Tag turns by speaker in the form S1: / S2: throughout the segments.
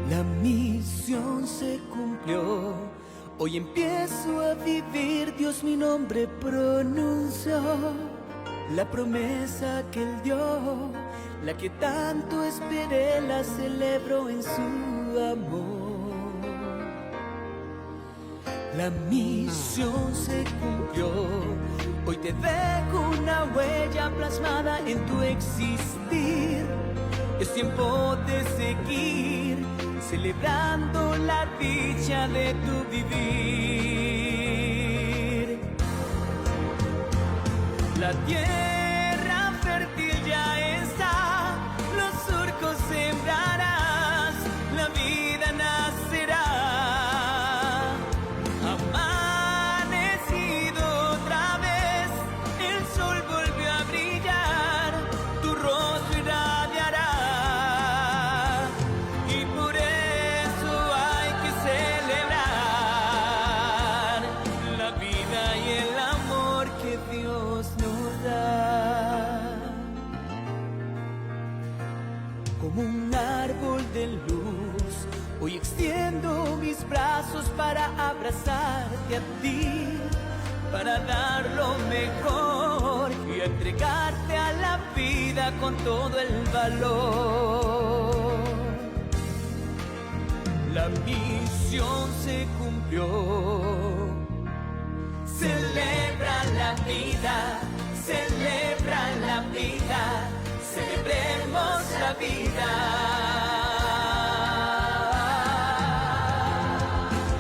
S1: La misión se cumplió. Hoy empiezo a vivir, Dios mi nombre pronunció. La promesa que Él dio, la que tanto esperé, la celebro en su amor. La misión se cumplió. Hoy te dejo una huella plasmada en tu existir. Es tiempo de seguir celebrando la dicha de tu vivir. La tierra fértil ya está, los surcos sembrarás, la vida nacerá. Amanecido otra vez, el sol volvió a brillar, tu rostro irradiará. Y por eso hay que celebrar la vida y el amor que Dios nos da. Como un árbol de luz, hoy extiendo mis brazos para abrazarte a ti, para dar lo mejor y entregarte a la vida con todo el valor. La misión se cumplió. Celebra la vida, celebra la vida, celebremos la vida.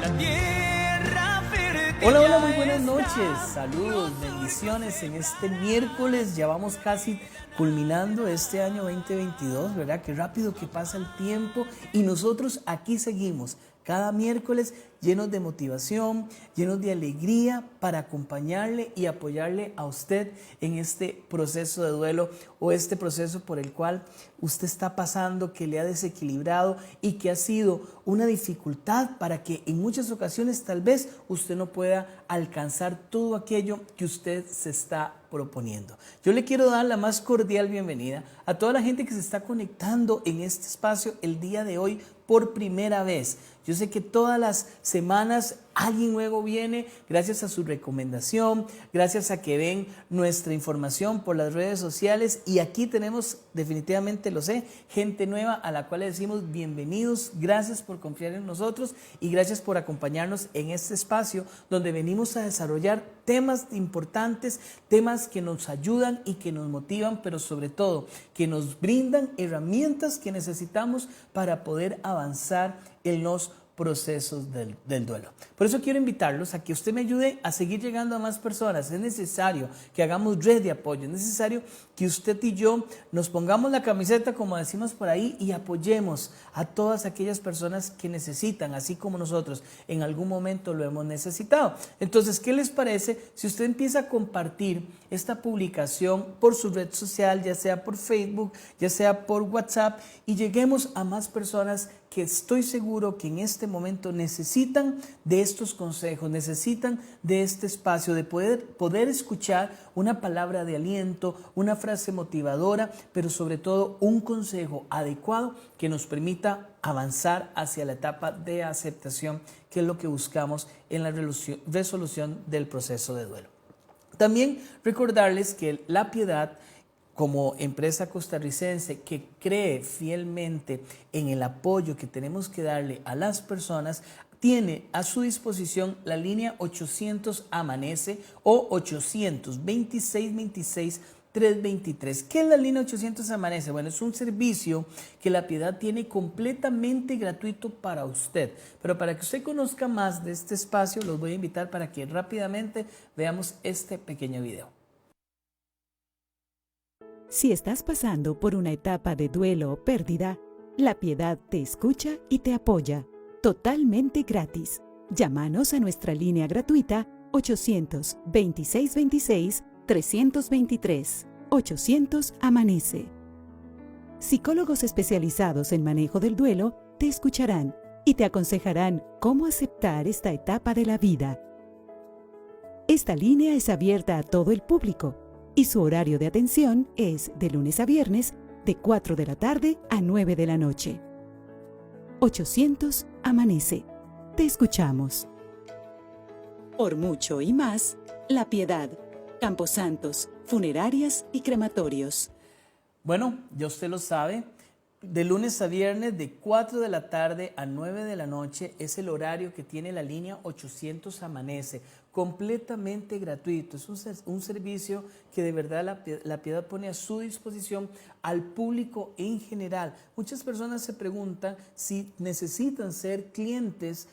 S1: La tierra fértil.
S2: Hola, muy buenas noches, saludos, bendiciones en este miércoles. Ya vamos casi culminando este año 2022, ¿verdad? Qué rápido que pasa el tiempo y nosotros aquí seguimos cada miércoles llenos de motivación, llenos de alegría para acompañarle y apoyarle a usted en este proceso de duelo o este proceso por el cual usted está pasando, que le ha desequilibrado y que ha sido una dificultad para que en muchas ocasiones tal vez usted no pueda alcanzar todo aquello que usted se está proponiendo. Yo le quiero dar la más cordial bienvenida a toda la gente que se está conectando en este espacio el día de hoy por primera vez. Yo sé que todas las semanas alguien nuevo viene gracias a su recomendación, gracias a que ven nuestra información por las redes sociales y aquí tenemos, definitivamente lo sé, gente nueva a la cual le decimos bienvenidos, gracias por confiar en nosotros y gracias por acompañarnos en este espacio donde venimos a desarrollar temas importantes, temas que nos ayudan y que nos motivan, pero sobre todo que nos brindan herramientas que necesitamos para poder avanzar en los procesos del duelo. Por eso quiero invitarlos a que usted me ayude a seguir llegando a más personas. Es necesario que hagamos red de apoyo, es necesario que usted y yo nos pongamos la camiseta, como decimos por ahí, y apoyemos a todas aquellas personas que necesitan, así como nosotros en algún momento lo hemos necesitado. Entonces, ¿qué les parece si usted empieza a compartir esta publicación por su red social, ya sea por Facebook, ya sea por WhatsApp, y lleguemos a más personas que estoy seguro que en este momento necesitan de estos consejos, necesitan de este espacio, de poder escuchar una palabra de aliento, una frase motivadora, pero sobre todo un consejo adecuado que nos permita avanzar hacia la etapa de aceptación, que es lo que buscamos en la resolución del proceso de duelo. También recordarles que La Piedad, como empresa costarricense que cree fielmente en el apoyo que tenemos que darle a las personas, tiene a su disposición la línea 800 Amanece o 800-2626-323. ¿Qué es la línea 800 Amanece? Bueno, es un servicio que La Piedad tiene completamente gratuito para usted. Pero para que usted conozca más de este espacio, los voy a invitar para que rápidamente veamos este pequeño video.
S3: Si estás pasando por una etapa de duelo o pérdida, La Piedad te escucha y te apoya, totalmente gratis. Llámanos a nuestra línea gratuita 800-2626-323. 800 Amanece. Psicólogos especializados en manejo del duelo te escucharán y te aconsejarán cómo aceptar esta etapa de la vida. Esta línea es abierta a todo el público y su horario de atención es de lunes a viernes de 4 de la tarde a 9 de la noche. 800 Amanece. Te escuchamos. Por mucho y más, La Piedad, Camposantos, funerarias y crematorios.
S2: Bueno, ya usted lo sabe, de lunes a viernes de 4 de la tarde a 9 de la noche es el horario que tiene la línea 800 Amanece, completamente gratuito. Es un servicio que de verdad la Piedad pone a su disposición al público en general. Muchas personas se preguntan si necesitan ser clientes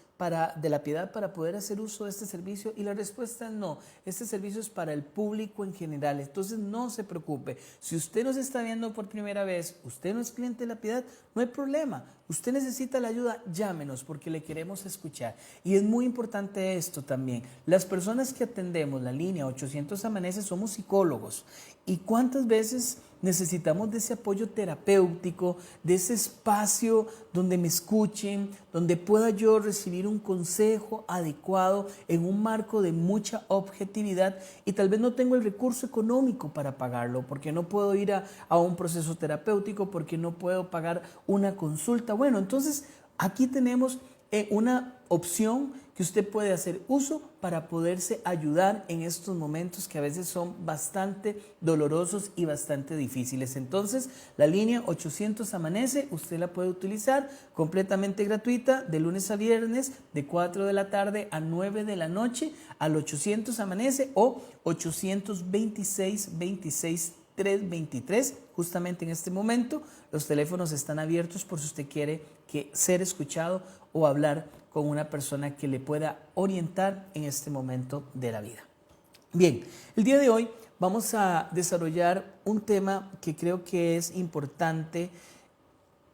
S2: de la Piedad para poder hacer uso de este servicio, y la respuesta es no. Este servicio es para el público en general, entonces no se preocupe. Si usted nos está viendo por primera vez, usted no es cliente de la Piedad, no hay problema. Usted necesita la ayuda, llámenos porque le queremos escuchar. Y es muy importante esto también. Las personas que atendemos la línea 800 Amanece somos psicólogos. ¿Y cuántas veces necesitamos de ese apoyo terapéutico, de ese espacio donde me escuchen, donde pueda yo recibir un consejo adecuado en un marco de mucha objetividad, y tal vez no tengo el recurso económico para pagarlo, porque no puedo ir a un proceso terapéutico, porque no puedo pagar una consulta? Bueno, entonces aquí tenemos una opción que usted puede hacer uso para poderse ayudar en estos momentos que a veces son bastante dolorosos y bastante difíciles. Entonces, la línea 800 Amanece, usted la puede utilizar completamente gratuita de lunes a viernes de 4 de la tarde a 9 de la noche al 800 Amanece o 826 26 323. Justamente en este momento los teléfonos están abiertos por si usted quiere ser escuchado o hablar con una persona que le pueda orientar en este momento de la vida. Bien, el día de hoy vamos a desarrollar un tema que creo que es importante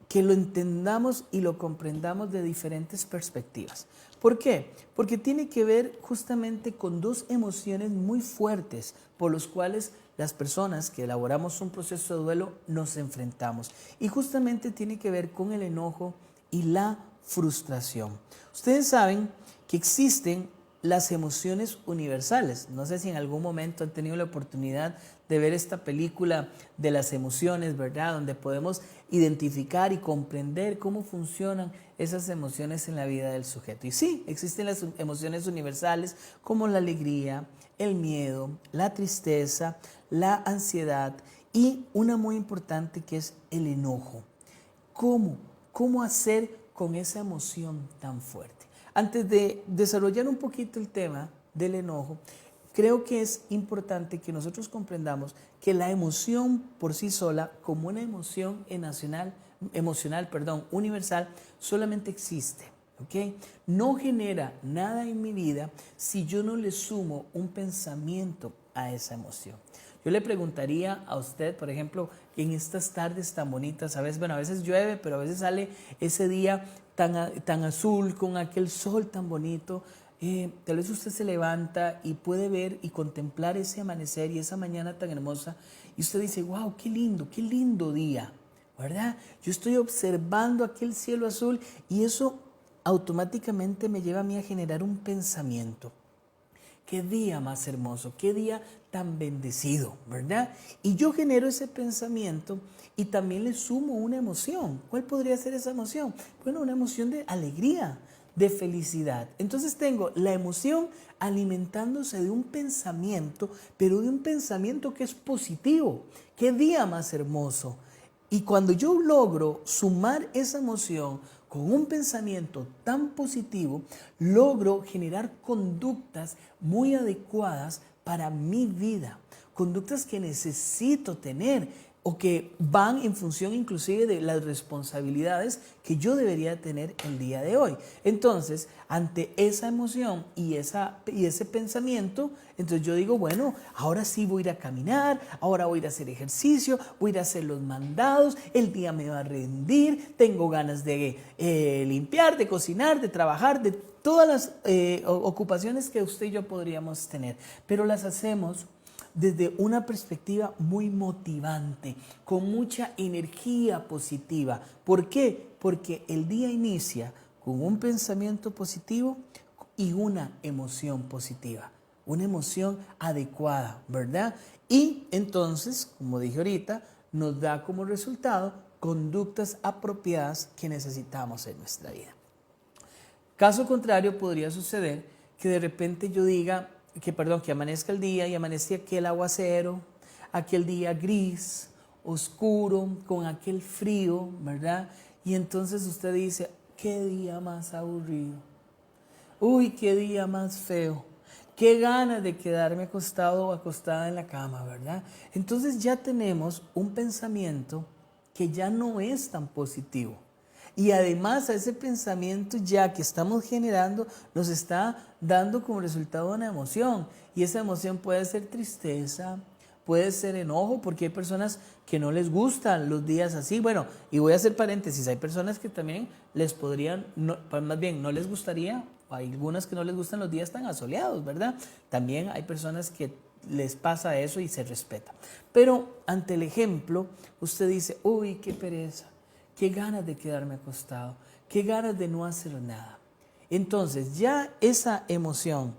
S2: que lo entendamos y lo comprendamos de diferentes perspectivas. ¿Por qué? Porque tiene que ver justamente con dos emociones muy fuertes por los cuales las personas que elaboramos un proceso de duelo nos enfrentamos. Y justamente tiene que ver con el enojo y la frustración. Ustedes saben que existen las emociones universales. No sé si en algún momento han tenido la oportunidad de ver esta película de las emociones, ¿verdad? Donde podemos identificar y comprender cómo funcionan esas emociones en la vida del sujeto. Y sí, existen las emociones universales como la alegría, el miedo, la tristeza, la ansiedad y una muy importante que es el enojo. ¿Cómo hacer con esa emoción tan fuerte? Antes de desarrollar un poquito el tema del enojo, creo que es importante que nosotros comprendamos que la emoción por sí sola, como una emoción emocional, universal, solamente existe, ¿ok? No genera nada en mi vida si yo no le sumo un pensamiento a esa emoción. Yo le preguntaría a usted, por ejemplo, en estas tardes tan bonitas, a veces llueve, pero a veces sale ese día tan azul, con aquel sol tan bonito, tal vez usted se levanta y puede ver y contemplar ese amanecer y esa mañana tan hermosa, y usted dice, wow, qué lindo día, ¿verdad? Yo estoy observando aquel cielo azul y eso automáticamente me lleva a mí a generar un pensamiento. Qué día más hermoso, qué día tan bendecido, ¿verdad? Y yo genero ese pensamiento y también le sumo una emoción. ¿Cuál podría ser esa emoción? Bueno, una emoción de alegría, de felicidad. Entonces tengo la emoción alimentándose de un pensamiento, pero de un pensamiento que es positivo. Qué día más hermoso. Y cuando yo logro sumar esa emoción con un pensamiento tan positivo, logro generar conductas muy adecuadas para mi vida, conductas que necesito tener o que van en función inclusive de las responsabilidades que yo debería tener el día de hoy. Entonces, ante esa emoción y ese pensamiento, entonces yo digo, bueno, ahora sí voy a ir a caminar, ahora voy a ir a hacer ejercicio, voy a ir a hacer los mandados, el día me va a rendir, tengo ganas de limpiar, de cocinar, de trabajar, de todas las ocupaciones que usted y yo podríamos tener, pero las hacemos desde una perspectiva muy motivante, con mucha energía positiva. ¿Por qué? Porque el día inicia con un pensamiento positivo y una emoción positiva, una emoción adecuada, ¿verdad? Y entonces, como dije ahorita, nos da como resultado conductas apropiadas que necesitamos en nuestra vida. Caso contrario, podría suceder que de repente yo diga, que amanezca el día y amanezca aquel aguacero, aquel día gris, oscuro, con aquel frío, ¿verdad? Y entonces usted dice, qué día más aburrido, uy, qué día más feo, qué ganas de quedarme acostado o acostada en la cama, ¿verdad? Entonces ya tenemos un pensamiento que ya no es tan positivo. Y además a ese pensamiento ya que estamos generando nos está dando como resultado una emoción. Y esa emoción puede ser tristeza, puede ser enojo, porque hay personas que no les gustan los días así. Bueno, y voy a hacer paréntesis, hay personas que también les podrían, más bien no les gustaría, hay algunas que no les gustan los días tan asoleados, ¿verdad? También hay personas que les pasa eso y se respeta. Pero ante el ejemplo, usted dice, uy, qué pereza. Qué ganas de quedarme acostado, qué ganas de no hacer nada. Entonces ya esa emoción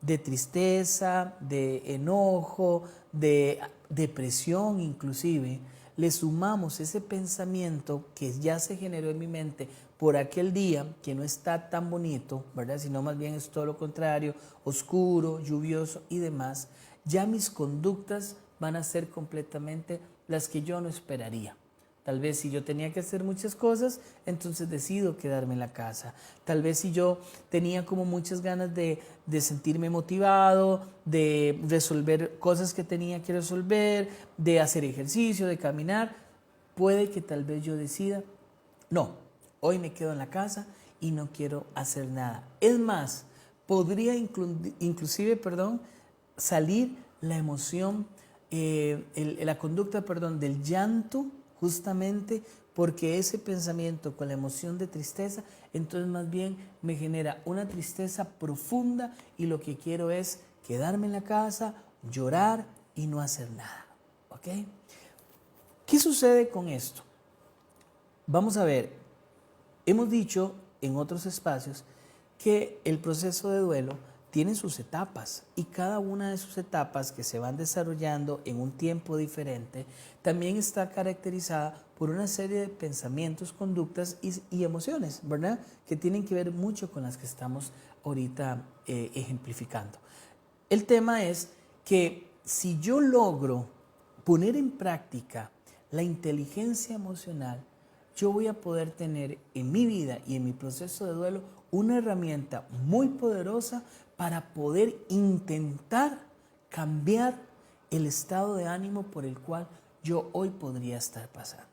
S2: de tristeza, de enojo, de depresión inclusive, le sumamos ese pensamiento que ya se generó en mi mente por aquel día que no está tan bonito, ¿verdad? Sino más bien es todo lo contrario, oscuro, lluvioso y demás, ya mis conductas van a ser completamente las que yo no esperaría. Tal vez si yo tenía que hacer muchas cosas, entonces decido quedarme en la casa. Tal vez si yo tenía como muchas ganas de sentirme motivado, de resolver cosas que tenía que resolver, de hacer ejercicio, de caminar, puede que tal vez yo decida, no, hoy me quedo en la casa y no quiero hacer nada. Es más, podría inclusive salir la emoción, la conducta del llanto, justamente porque ese pensamiento con la emoción de tristeza, entonces más bien me genera una tristeza profunda y lo que quiero es quedarme en la casa, llorar y no hacer nada. ¿Ok? ¿Qué sucede con esto? Vamos a ver, hemos dicho en otros espacios que el proceso de duelo tiene sus etapas y cada una de sus etapas que se van desarrollando en un tiempo diferente también está caracterizada por una serie de pensamientos, conductas y emociones, ¿verdad? Que tienen que ver mucho con las que estamos ahorita ejemplificando. El tema es que si yo logro poner en práctica la inteligencia emocional, yo voy a poder tener en mi vida y en mi proceso de duelo una herramienta muy poderosa para poder intentar cambiar el estado de ánimo por el cual yo hoy podría estar pasando.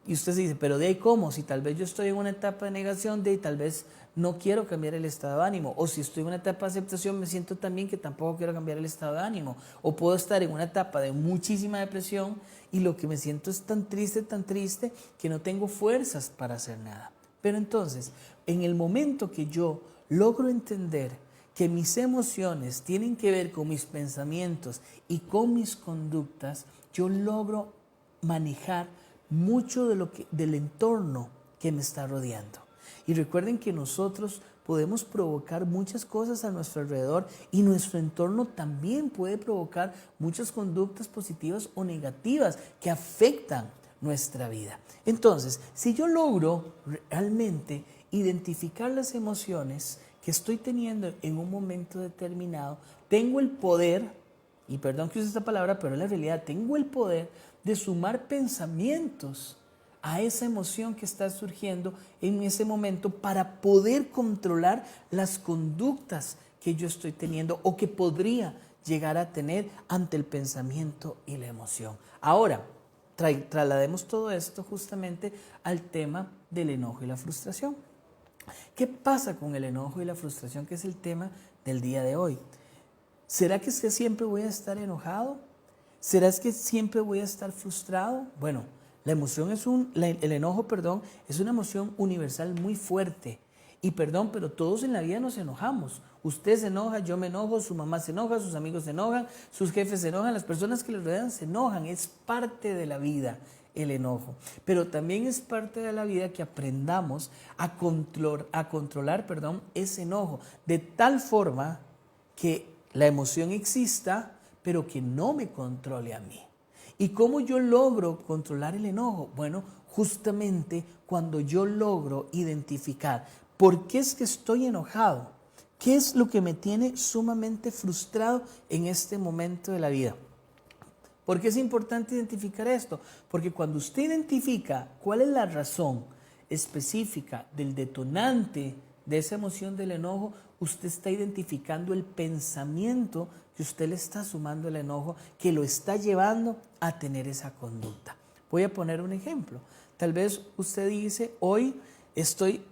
S2: Y usted se dice, pero de ahí cómo, si tal vez yo estoy en una etapa de negación, de ahí tal vez no quiero cambiar el estado de ánimo, o si estoy en una etapa de aceptación, me siento también que tampoco quiero cambiar el estado de ánimo, o puedo estar en una etapa de muchísima depresión y lo que me siento es tan triste que no tengo fuerzas para hacer nada. Pero entonces, en el momento que yo logro entender que mis emociones tienen que ver con mis pensamientos y con mis conductas, yo logro manejar mucho del entorno que me está rodeando. Y recuerden que nosotros podemos provocar muchas cosas a nuestro alrededor y nuestro entorno también puede provocar muchas conductas positivas o negativas que afectan nuestra vida. Entonces, si yo logro realmente identificar las emociones que estoy teniendo en un momento determinado, tengo el poder, y perdón que use esta palabra, pero en la realidad tengo el poder de sumar pensamientos a esa emoción que está surgiendo en ese momento para poder controlar las conductas que yo estoy teniendo o que podría llegar a tener ante el pensamiento y la emoción. Ahora, traslademos todo esto justamente al tema del enojo y la frustración. ¿Qué pasa con el enojo y la frustración, que es el tema del día de hoy? ¿Será que siempre voy a estar enojado? ¿Será que siempre voy a estar frustrado? Bueno, el enojo, es una emoción universal muy fuerte. Y pero todos en la vida nos enojamos. Usted se enoja, yo me enojo, su mamá se enoja, sus amigos se enojan, sus jefes se enojan, las personas que les rodean se enojan. Es parte de la vida el enojo. Pero también es parte de la vida que aprendamos a controlar ese enojo. De tal forma que la emoción exista, pero que no me controle a mí. ¿Y cómo yo logro controlar el enojo? Bueno, justamente cuando yo logro identificar por qué es que estoy enojado, qué es lo que me tiene sumamente frustrado en este momento de la vida. ¿Por qué es importante identificar esto? Porque cuando usted identifica cuál es la razón específica del detonante de esa emoción del enojo, usted está identificando el pensamiento que usted le está sumando al enojo, que lo está llevando a tener esa conducta. Voy a poner un ejemplo. Tal vez usted dice, hoy estoy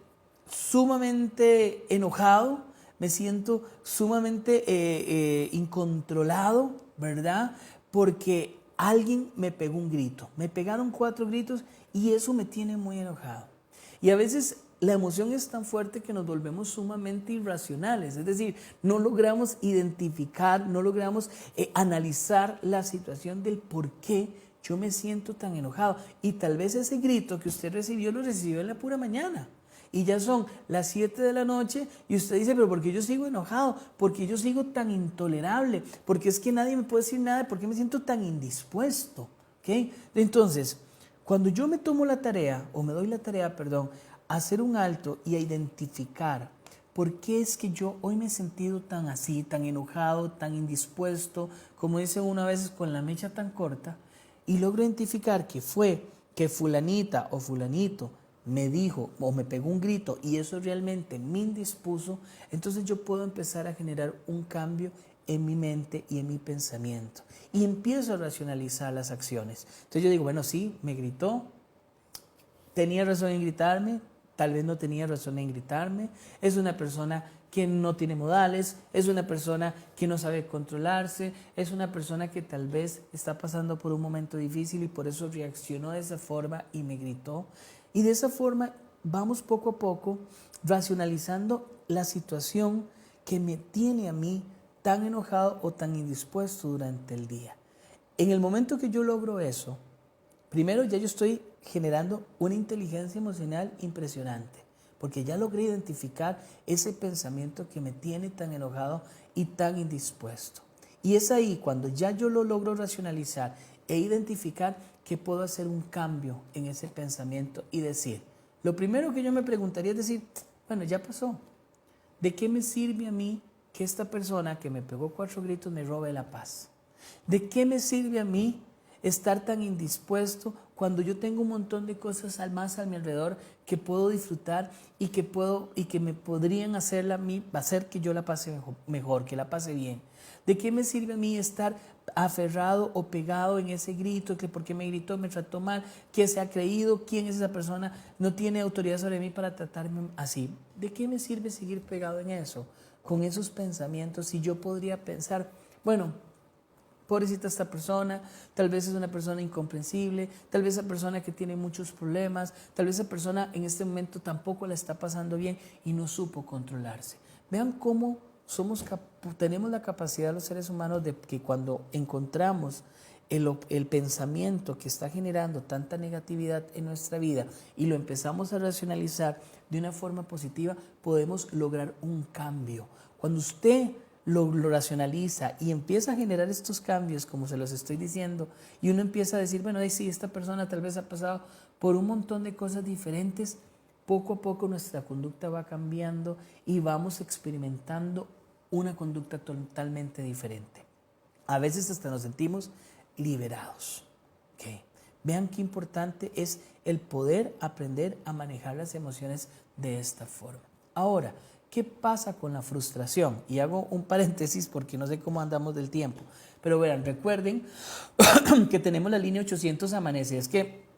S2: sumamente enojado, me siento sumamente incontrolado, ¿verdad? Porque alguien me pegó un grito. Me pegaron 4 gritos y eso me tiene muy enojado. Y a veces la emoción es tan fuerte que nos volvemos sumamente irracionales. Es decir, no logramos identificar, no logramos analizar la situación del por qué yo me siento tan enojado. Y tal vez ese grito que usted recibió lo recibió en la pura mañana. Y ya son las 7 de la noche y usted dice, pero ¿por qué yo sigo enojado? ¿Por qué yo sigo tan intolerable? Porque es que nadie me puede decir nada, ¿por qué me siento tan indispuesto? ¿Okay? Entonces, cuando yo me tomo la tarea, o me doy la tarea, perdón, a hacer un alto y a identificar por qué es que yo hoy me he sentido tan así, tan enojado, tan indispuesto, como dice una vez con la mecha tan corta, y logro identificar que fue que fulanita o fulanito me dijo o me pegó un grito y eso realmente me indispuso, entonces yo puedo empezar a generar un cambio en mi mente y en mi pensamiento. Y empiezo a racionalizar las acciones. Entonces yo digo, bueno, sí, me gritó, tenía razón en gritarme, tal vez no tenía razón en gritarme, es una persona que no tiene modales, es una persona que no sabe controlarse, es una persona que tal vez está pasando por un momento difícil y por eso reaccionó de esa forma y me gritó. Y de esa forma vamos poco a poco racionalizando la situación que me tiene a mí tan enojado o tan indispuesto durante el día. En el momento que yo logro eso, primero ya yo estoy generando una inteligencia emocional impresionante, porque ya logré identificar ese pensamiento que me tiene tan enojado y tan indispuesto. Y es ahí cuando ya yo lo logro racionalizar e identificar que puedo hacer un cambio en ese pensamiento y decir, lo primero que yo me preguntaría es decir, bueno, ya pasó. ¿De qué me sirve a mí que esta persona que me pegó 4 gritos me robe la paz? ¿De qué me sirve a mí estar tan indispuesto cuando yo tengo un montón de cosas más a mi alrededor que puedo disfrutar y que me podrían hacer que yo la pase mejor, que la pase bien? ¿De qué me sirve a mí estar aferrado o pegado en ese grito, que porque me gritó, me trató mal, qué se ha creído, quién es esa persona, no tiene autoridad sobre mí para tratarme así? ¿De qué me sirve seguir pegado en eso, con esos pensamientos, si yo podría pensar, bueno, pobrecita esta persona, tal vez es una persona incomprensible, tal vez esa persona que tiene muchos problemas, tal vez esa persona en este momento tampoco la está pasando bien y no supo controlarse? Vean cómo tenemos la capacidad los seres humanos de que cuando encontramos el pensamiento que está generando tanta negatividad en nuestra vida y lo empezamos a racionalizar de una forma positiva, podemos lograr un cambio. Cuando usted lo racionaliza y empieza a generar estos cambios, como se los estoy diciendo, y uno empieza a decir, bueno, sí, esta persona tal vez ha pasado por un montón de cosas diferentes, poco a poco nuestra conducta va cambiando y vamos experimentando una conducta totalmente diferente. A veces hasta nos sentimos liberados. ¿Okay? Vean qué importante es el poder aprender a manejar las emociones de esta forma. Ahora, ¿qué pasa con la frustración? Y hago un paréntesis porque no sé cómo andamos del tiempo. Pero vean, recuerden que tenemos la línea 800 Amanece. Es que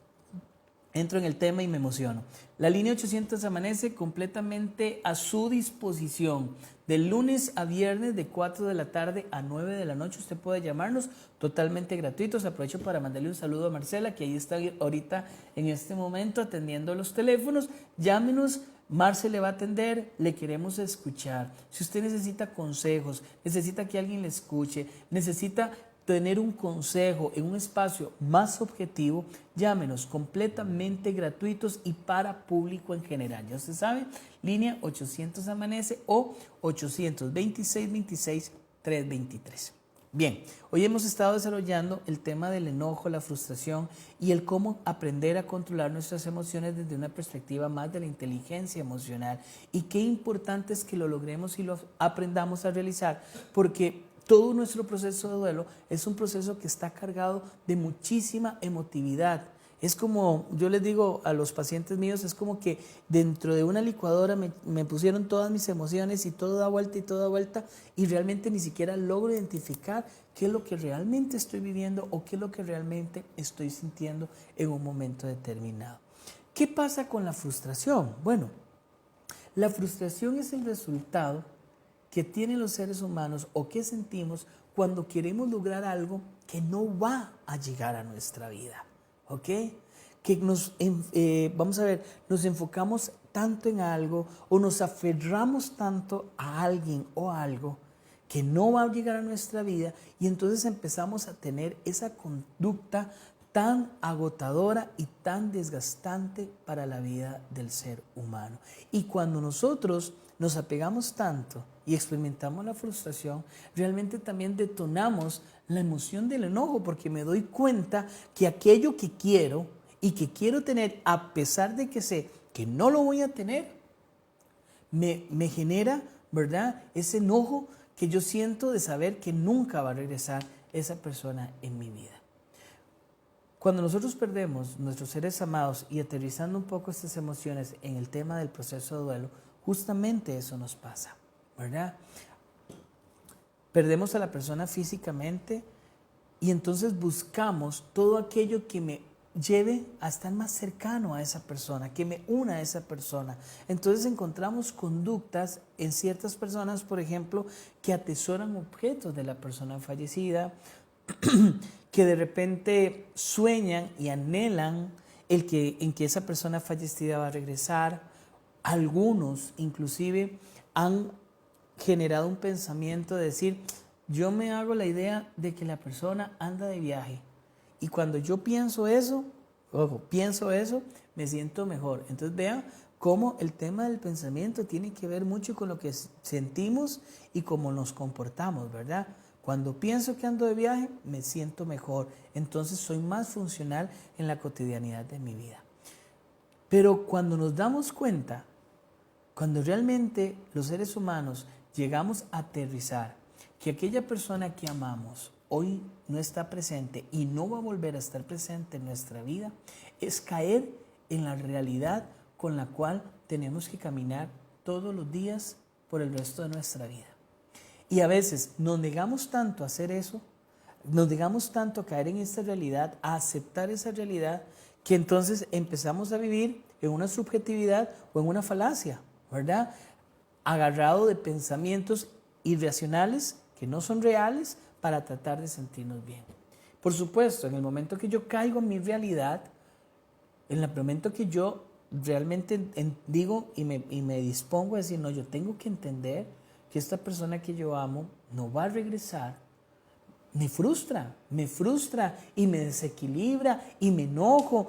S2: entro en el tema y me emociono. La línea 800 Amanece completamente a su disposición. De lunes a viernes de 4 de la tarde a 9 de la noche usted puede llamarnos totalmente gratuitos. Aprovecho para mandarle un saludo a Marcela, que ahí está ahorita en este momento atendiendo los teléfonos. Llámenos, Marce le va a atender, le queremos escuchar. Si usted necesita consejos, necesita que alguien le escuche, necesita tener un consejo en un espacio más objetivo, llámenos, completamente gratuitos y para público en general. Ya usted sabe, línea 800 Amanece o 826-26-323. Bien, hoy hemos estado desarrollando el tema del enojo, la frustración y el cómo aprender a controlar nuestras emociones desde una perspectiva más de la inteligencia emocional. Y qué importante es que lo logremos y lo aprendamos a realizar, porque todo nuestro proceso de duelo es un proceso que está cargado de muchísima emotividad. Es como, yo les digo a los pacientes míos, es como que dentro de una licuadora me pusieron todas mis emociones y todo da vuelta y todo da vuelta y realmente ni siquiera logro identificar qué es lo que realmente estoy viviendo o qué es lo que realmente estoy sintiendo en un momento determinado. ¿Qué pasa con la frustración? Bueno, la frustración es el resultado que tienen los seres humanos o que sentimos cuando queremos lograr algo que no va a llegar a nuestra vida. ¿Ok? Que vamos a ver, nos enfocamos tanto en algo o nos aferramos tanto a alguien o algo que no va a llegar a nuestra vida y entonces empezamos a tener esa conducta tan agotadora y tan desgastante para la vida del ser humano. Y cuando nosotros nos apegamos tanto y experimentamos la frustración, realmente también detonamos la emoción del enojo, porque me doy cuenta que aquello que quiero y que quiero tener, a pesar de que sé que no lo voy a tener, me genera, ¿verdad?, ese enojo que yo siento de saber que nunca va a regresar esa persona en mi vida. Cuando nosotros perdemos nuestros seres amados y aterrizando un poco estas emociones en el tema del proceso de duelo, justamente eso nos pasa, ¿verdad? Perdemos a la persona físicamente y entonces buscamos todo aquello que me lleve a estar más cercano a esa persona, que me una a esa persona. Entonces encontramos conductas en ciertas personas, por ejemplo, que atesoran objetos de la persona fallecida, que de repente sueñan y anhelan en que esa persona fallecida va a regresar. Algunos inclusive han generado un pensamiento de decir, yo me hago la idea de que la persona anda de viaje y cuando yo pienso eso, me siento mejor. Entonces vean cómo el tema del pensamiento tiene que ver mucho con lo que sentimos y cómo nos comportamos, ¿verdad? Cuando pienso que ando de viaje, me siento mejor. Entonces soy más funcional en la cotidianidad de mi vida. Pero cuando nos damos cuenta, cuando realmente los seres humanos llegamos a aterrizar que aquella persona que amamos hoy no está presente y no va a volver a estar presente en nuestra vida, es caer en la realidad con la cual tenemos que caminar todos los días por el resto de nuestra vida. Y a veces nos negamos tanto a hacer eso, nos negamos tanto a caer en esta realidad, a aceptar esa realidad, que entonces empezamos a vivir en una subjetividad o en una falacia, ¿verdad? Agarrado de pensamientos irracionales que no son reales para tratar de sentirnos bien. Por supuesto, en el momento que yo caigo en mi realidad, en el momento que yo realmente digo y me dispongo a decir, no, yo tengo que entender que esta persona que yo amo no va a regresar, me frustra y me desequilibra y me enojo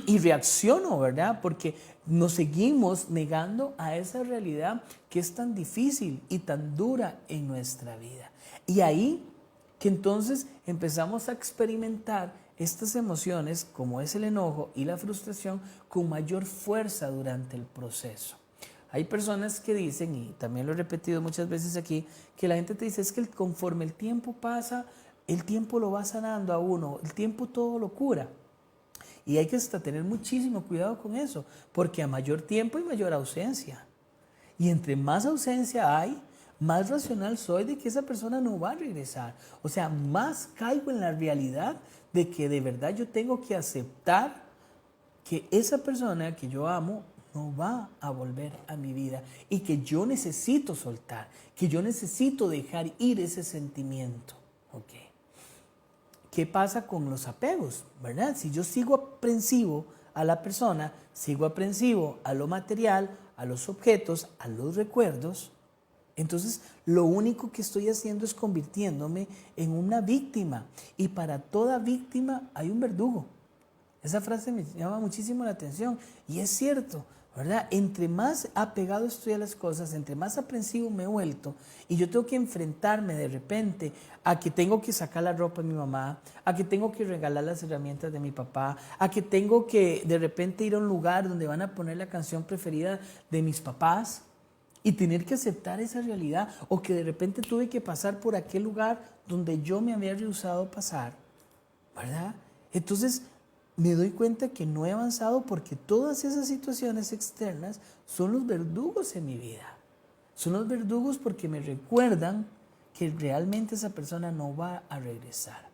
S2: y reacciono, ¿verdad? Porque nos seguimos negando a esa realidad que es tan difícil y tan dura en nuestra vida. Y ahí que entonces empezamos a experimentar estas emociones, como es el enojo y la frustración, con mayor fuerza durante el proceso. Hay personas que dicen, y también lo he repetido muchas veces aquí, que la gente te dice, es que conforme el tiempo pasa, el tiempo lo va sanando a uno, el tiempo todo lo cura. Y hay que hasta tener muchísimo cuidado con eso, porque a mayor tiempo hay mayor ausencia. Y entre más ausencia hay, más racional soy de que esa persona no va a regresar. O sea, más caigo en la realidad de que de verdad yo tengo que aceptar que esa persona que yo amo no va a volver a mi vida y que yo necesito soltar, que yo necesito dejar ir ese sentimiento. ¿Ok? ¿Qué pasa con los apegos? ¿Verdad? Si yo sigo aprensivo a la persona, sigo aprensivo a lo material, a los objetos, a los recuerdos, entonces lo único que estoy haciendo es convirtiéndome en una víctima. Y para toda víctima hay un verdugo. Esa frase me llama muchísimo la atención y es cierto. ¿verdad? Entre más apegado estoy a las cosas, entre más aprensivo me he vuelto, y yo tengo que enfrentarme de repente a que tengo que sacar la ropa de mi mamá, a que tengo que regalar las herramientas de mi papá, a que tengo que de repente ir a un lugar donde van a poner la canción preferida de mis papás y tener que aceptar esa realidad, o que de repente tuve que pasar por aquel lugar donde yo me había rehusado pasar, ¿verdad? Entonces me doy cuenta que no he avanzado porque todas esas situaciones externas son los verdugos en mi vida. Son los verdugos porque me recuerdan que realmente esa persona no va a regresar.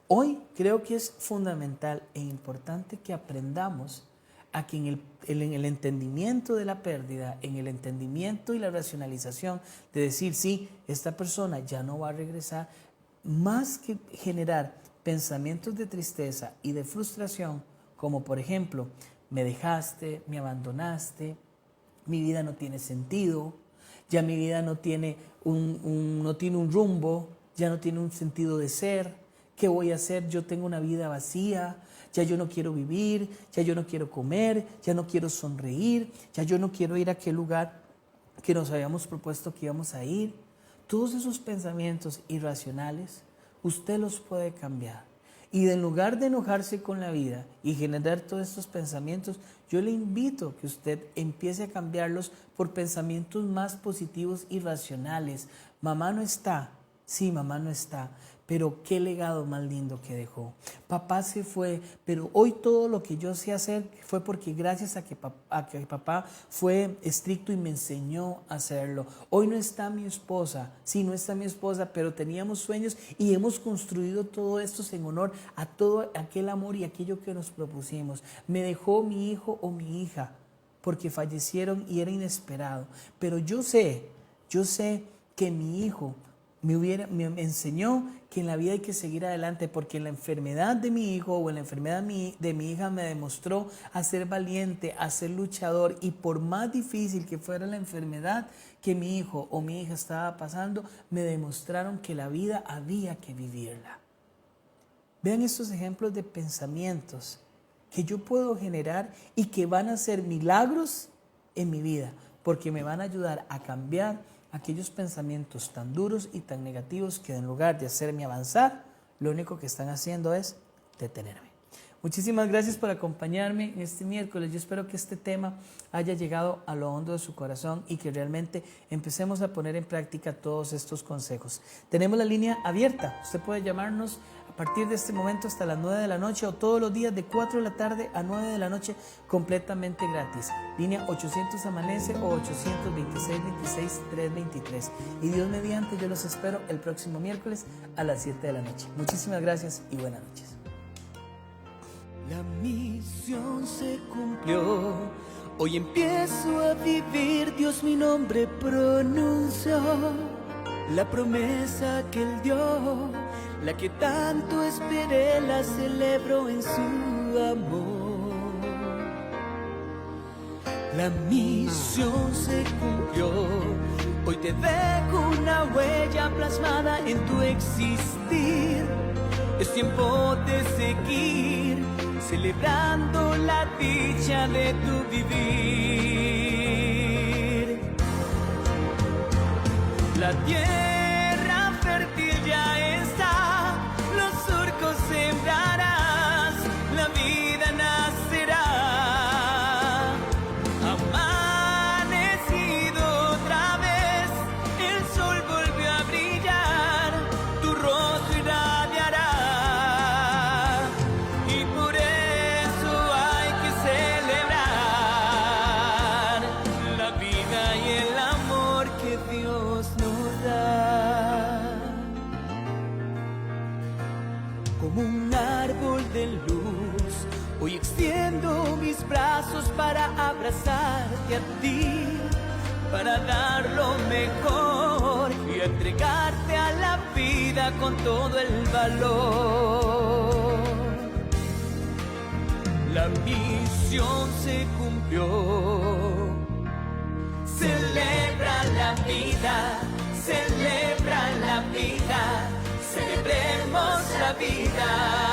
S2: Hoy creo que es fundamental e importante que aprendamos a que en el entendimiento de la pérdida, en el entendimiento y la racionalización de decir, sí, esta persona ya no va a regresar, más que generar pensamientos de tristeza y de frustración, como por ejemplo, me dejaste, me abandonaste, mi vida no tiene sentido, ya mi vida no tiene un rumbo, ya no tiene un sentido de ser, ¿qué voy a hacer? Yo tengo una vida vacía, ya yo no quiero vivir, ya yo no quiero comer, ya no quiero sonreír, ya yo no quiero ir a aquel lugar que nos habíamos propuesto que íbamos a ir. Todos esos pensamientos irracionales, usted los puede cambiar. Y en lugar de enojarse con la vida y generar todos estos pensamientos, yo le invito a que usted empiece a cambiarlos por pensamientos más positivos y racionales. Mamá no está, sí, mamá no está, pero qué legado más lindo que dejó. Papá se fue, pero hoy todo lo que yo sé hacer fue porque gracias a que papá fue estricto y me enseñó a hacerlo. Hoy no está mi esposa, sí, no está mi esposa, pero teníamos sueños y hemos construido todo esto en honor a todo aquel amor y aquello que nos propusimos. Me dejó mi hijo o mi hija porque fallecieron y era inesperado, pero yo sé que mi hijo me enseñó que en la vida hay que seguir adelante, porque en la enfermedad de mi hijo o en la enfermedad de mi hija me demostró a ser valiente, a ser luchador, y por más difícil que fuera la enfermedad que mi hijo o mi hija estaba pasando, me demostraron que la vida había que vivirla. Vean estos ejemplos de pensamientos que yo puedo generar y que van a ser milagros en mi vida, porque me van a ayudar a cambiar aquellos pensamientos tan duros y tan negativos que en lugar de hacerme avanzar, lo único que están haciendo es detenerme. Muchísimas gracias por acompañarme en este miércoles. Yo espero que este tema haya llegado a lo hondo de su corazón y que realmente empecemos a poner en práctica todos estos consejos. Tenemos la línea abierta. Usted puede llamarnos a partir de este momento hasta las 9 de la noche o todos los días de 4 de la tarde a 9 de la noche completamente gratis. Línea 800 Amanece o 826-26-323. Y Dios mediante, yo los espero el próximo miércoles a las 7 de la noche. Muchísimas gracias y buenas noches.
S1: La misión se cumplió, hoy empiezo a vivir, Dios mi nombre pronunció, la promesa que Él dio, la que tanto esperé, la celebro en su amor. La misión se cumplió, hoy te dejo una huella plasmada en tu existir, es tiempo de seguir, celebrando la dicha de tu vivir. La tierra fértil ya está, los surcos sembrarás, la vida nacerá. Amanecido otra vez, el sol volvió a brillar, tu rostro irradiará. Como un árbol de luz, hoy extiendo mis brazos para abrazarte a ti, para dar lo mejor y entregarte a la vida con todo el valor. La misión se cumplió, celebra la vida, celebra la vida. Celebremos la vida.